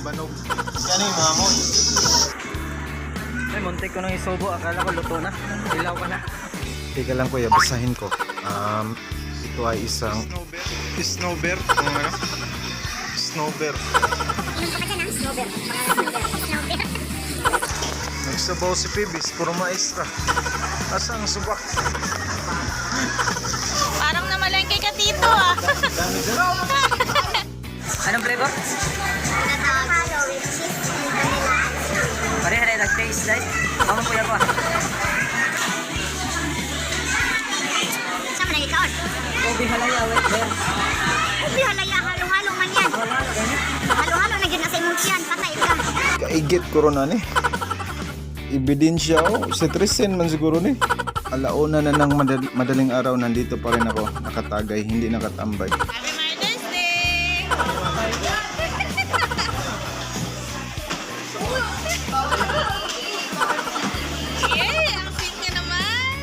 banog. Yan yung mamon. Ay, muntik ko nang isubo. Akala ko luto na. Ilaw pa na. Teka lang kuya, basahin ko. Ito ay isang snowbear. Ano? Snowbear. Nagsabaw si Pibis, puro maestra. Asa ang subak? Parang namalengke ka dito ah. Anong flavor? Pareha rin nag-taste dahil. Kamu kuya ko ah. Saan mo nag-ikaon? Kobe halaya, wait there. Ubi, halaya, halo-halo man yan. Halo-halo na dyan nasa imong tiyan. Patay ka. Kaigit corona ni. Ebidensya sa Trisen man siguro ni. Alauna na ng madaling araw, nandito pa rin ako, nakatagay, hindi nakatambay. Happy Mother's Day! Yay! Ang sweet niya naman!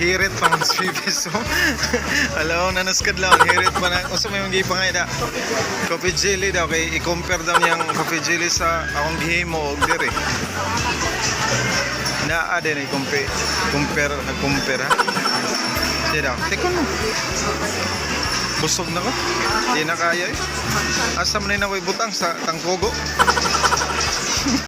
Hirit pa mas Pibis mo. Alaw na naskadlaw, hirit pa na. Usa may mga ipangay da. Coffee jelly daw, kay i-compare daw niyang coffee jelly sa akong gihimo og dire. Naa din i-compare ha. Di daw. Teko no. Busog na ko. Di na kaya eh. Asa man na ko ibutang sa tangkogo.